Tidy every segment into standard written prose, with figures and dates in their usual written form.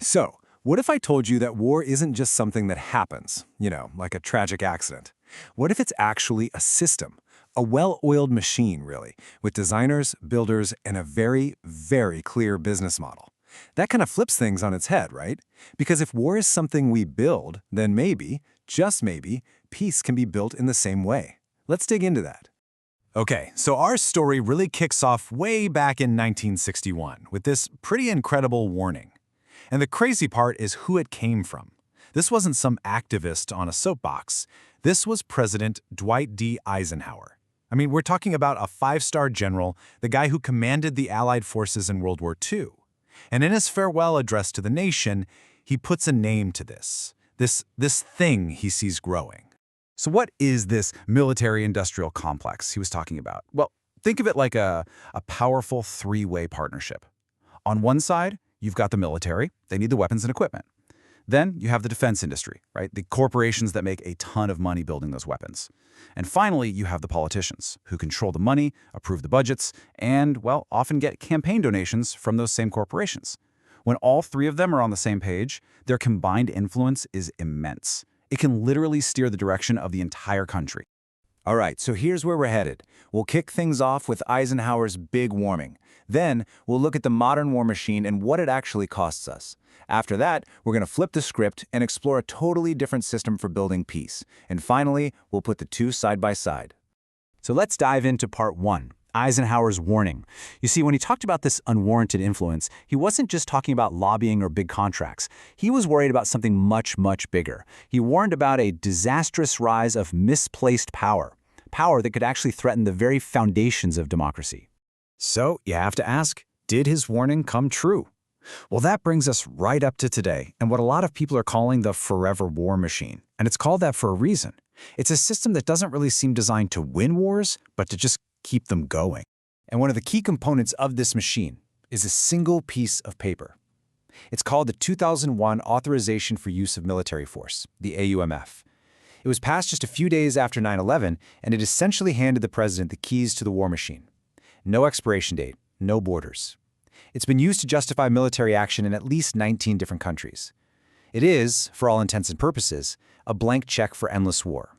So, what if I told you that war isn't just something that happens, like a tragic accident? What if it's actually a system? A well-oiled machine, really, with designers, builders, and a very, very clear business model. That kind of flips things on its head, right? Because if war is something we build, then maybe, just maybe, peace can be built in the same way. Let's dig into that. Okay, so our story really kicks off way back in 1961 with this pretty incredible warning. And the crazy part is who it came from. This wasn't some activist on a soapbox. This was President Dwight D. Eisenhower. I mean, we're talking about a five-star general, the guy who commanded the Allied forces in World War II. And in his farewell address to the nation, he puts a name to this thing he sees growing. So what is this military-industrial complex he was talking about? Well, think of it like a powerful three-way partnership. On one side, you've got the military. They need the weapons and equipment. Then you have the defense industry, right? The corporations that make a ton of money building those weapons. And finally, you have the politicians who control the money, approve the budgets, and, well, often get campaign donations from those same corporations. When all three of them are on the same page, their combined influence is immense. It can literally steer the direction of the entire country. All right, so here's where we're headed. We'll kick things off with Eisenhower's big warming. Then, we'll look at the modern war machine and what it actually costs us. After that, we're going to flip the script and explore a totally different system for building peace. And finally, we'll put the two side by side. So let's dive into part one, Eisenhower's warning. You see, when he talked about this unwarranted influence, he wasn't just talking about lobbying or big contracts. He was worried about something much, much bigger. He warned about a disastrous rise of misplaced power that could actually threaten the very foundations of democracy. So you have to ask, did his warning come true? Well, that brings us right up to today and what a lot of people are calling the forever war machine. And it's called that for a reason. It's a system that doesn't really seem designed to win wars, but to just keep them going. And one of the key components of this machine is a single piece of paper. It's called the 2001 Authorization for Use of Military Force, the AUMF. It was passed just a few days after 9/11, and it essentially handed the president the keys to the war machine. No expiration date, no borders. It's been used to justify military action in at least 19 different countries. It is, for all intents and purposes, a blank check for endless war.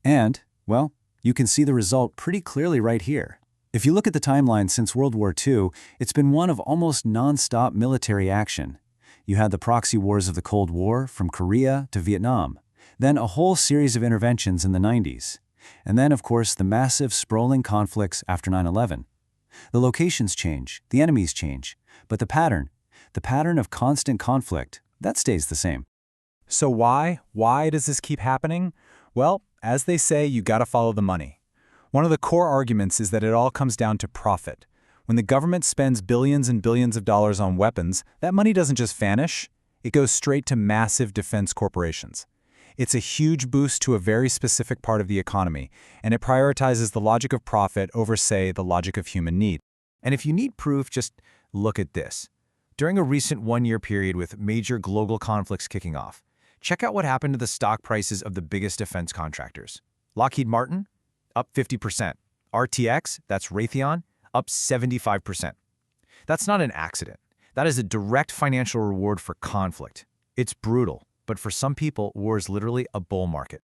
And, well, you can see the result pretty clearly right here. If you look at the timeline since World War II, it's been one of almost non-stop military action. You had the proxy wars of the Cold War, from Korea to Vietnam. Then a whole series of interventions in the 90s. And then, of course, the massive, sprawling conflicts after 9/11. The locations change, the enemies change, but the pattern of constant conflict, that stays the same. So why does this keep happening? Well, as they say, you gotta follow the money. One of the core arguments is that it all comes down to profit. When the government spends billions and billions of dollars on weapons, that money doesn't just vanish, it goes straight to massive defense corporations. It's a huge boost to a very specific part of the economy, and it prioritizes the logic of profit over, say, the logic of human need. And if you need proof, just look at this. During a recent one-year period with major global conflicts kicking off, check out what happened to the stock prices of the biggest defense contractors. Lockheed Martin, up 50%. RTX, that's Raytheon, up 75%. That's not an accident. That is a direct financial reward for conflict. It's brutal. But for some people, war is literally a bull market.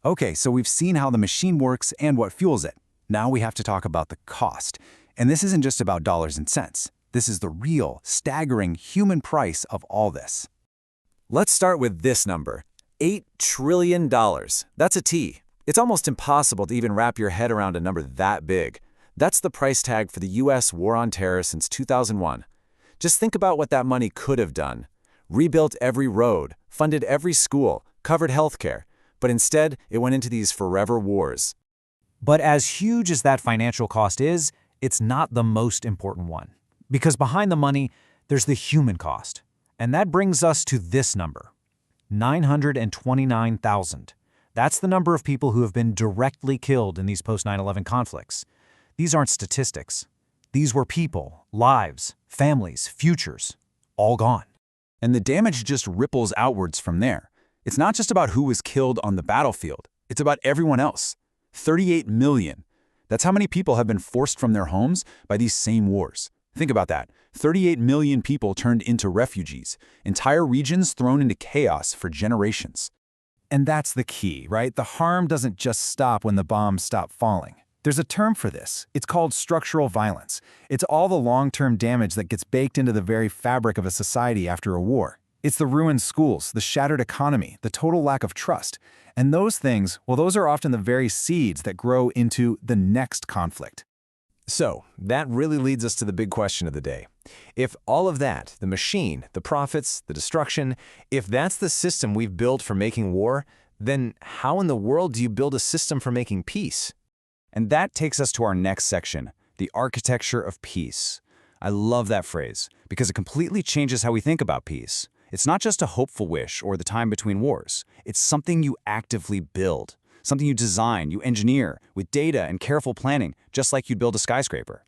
Okay, so we've seen how the machine works and what fuels it. Now we have to talk about the cost. And this isn't just about dollars and cents. This is the real, staggering human price of all this. Let's start with this number, $8 trillion. That's a T. It's almost impossible to even wrap your head around a number that big. That's the price tag for the U.S. war on terror since 2001. Just think about what that money could have done. Rebuilt every road, funded every school, covered healthcare, but instead it went into these forever wars. But as huge as that financial cost is, it's not the most important one. Because behind the money, there's the human cost. And that brings us to this number, 929,000. That's the number of people who have been directly killed in these post-9/11 conflicts. These aren't statistics. These were people, lives, families, futures, all gone. And the damage just ripples outwards from there. It's not just about who was killed on the battlefield. It's about everyone else. 38 million. That's how many people have been forced from their homes by these same wars. Think about that. 38 million people turned into refugees, entire regions thrown into chaos for generations. And that's the key, right? The harm doesn't just stop when the bombs stop falling. There's a term for this. It's called structural violence. It's all the long-term damage that gets baked into the very fabric of a society after a war. It's the ruined schools, the shattered economy, the total lack of trust. And those things, well, those are often the very seeds that grow into the next conflict. So, that really leads us to the big question of the day. If all of that, the machine, the profits, the destruction, if that's the system we've built for making war, then how in the world do you build a system for making peace? And that takes us to our next section, the architecture of peace. I love that phrase because it completely changes how we think about peace. It's not just a hopeful wish or the time between wars. It's something you actively build, something you design, you engineer with data and careful planning, just like you'd build a skyscraper.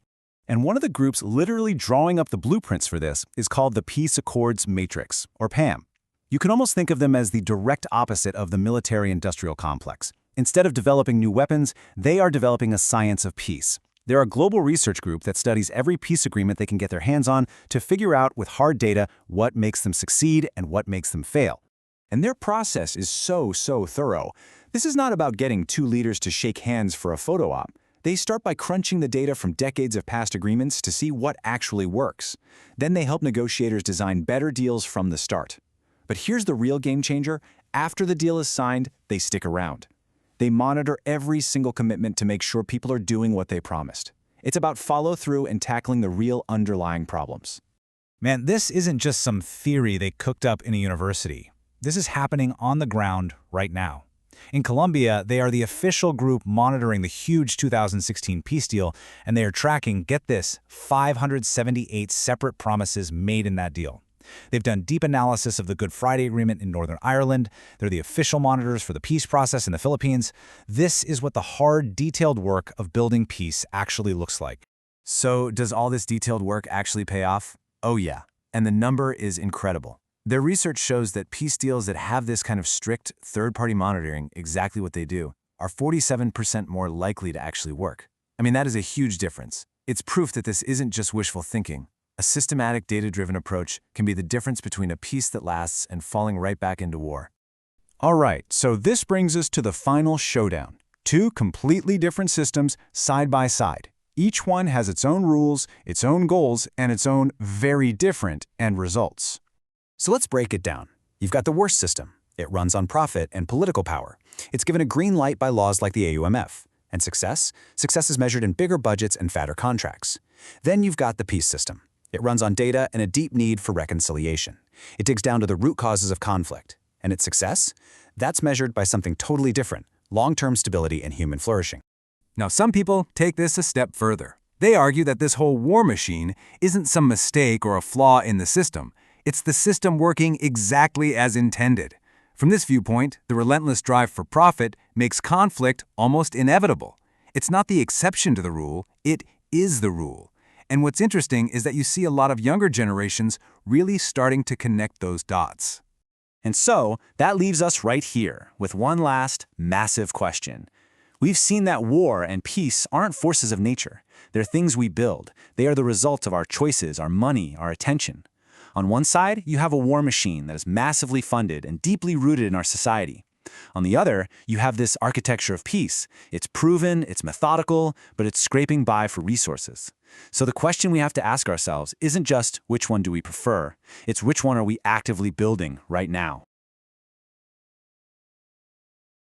And one of the groups literally drawing up the blueprints for this is called the Peace Accords Matrix, or PAM. You can almost think of them as the direct opposite of the military-industrial complex. Instead of developing new weapons, they are developing a science of peace. They're a global research group that studies every peace agreement they can get their hands on to figure out with hard data what makes them succeed and what makes them fail. And their process is so thorough. This is not about getting two leaders to shake hands for a photo op. They start by crunching the data from decades of past agreements to see what actually works. Then they help negotiators design better deals from the start. But here's the real game changer. After the deal is signed, they stick around. They monitor every single commitment to make sure people are doing what they promised. It's about follow-through and tackling the real underlying problems. Man, this isn't just some theory they cooked up in a university. This is happening on the ground right now. In Colombia, they are the official group monitoring the huge 2016 peace deal, and they are tracking, get this, 578 separate promises made in that deal. They've done deep analysis of the Good Friday Agreement in Northern Ireland. They're the official monitors for the peace process in the Philippines. This is what the hard, detailed work of building peace actually looks like. So, does all this detailed work actually pay off? Oh yeah, and the number is incredible. Their research shows that peace deals that have this kind of strict third-party monitoring, exactly what they do, are 47% more likely to actually work. I mean, that is a huge difference. It's proof that this isn't just wishful thinking. A systematic, data-driven approach can be the difference between a peace that lasts and falling right back into war. All right, so this brings us to the final showdown. Two completely different systems side by side. Each one has its own rules, its own goals, and its own very different end results. So let's break it down. You've got the worst system. It runs on profit and political power. It's given a green light by laws like the AUMF. And success? Success is measured in bigger budgets and fatter contracts. Then you've got the peace system. It runs on data and a deep need for reconciliation. It digs down to the root causes of conflict. And its success? That's measured by something totally different, long-term stability and human flourishing. Now, some people take this a step further. They argue that this whole war machine isn't some mistake or a flaw in the system. It's the system working exactly as intended. From this viewpoint, the relentless drive for profit makes conflict almost inevitable. It's not the exception to the rule, it is the rule. And what's interesting is that you see a lot of younger generations really starting to connect those dots. And so, that leaves us right here with one last massive question. We've seen that war and peace aren't forces of nature. They're things we build. They are the result of our choices, our money, our attention. On one side, you have a war machine that is massively funded and deeply rooted in our society. On the other, you have this architecture of peace. It's proven, it's methodical, but it's scraping by for resources. So the question we have to ask ourselves isn't just which one do we prefer, it's which one are we actively building right now.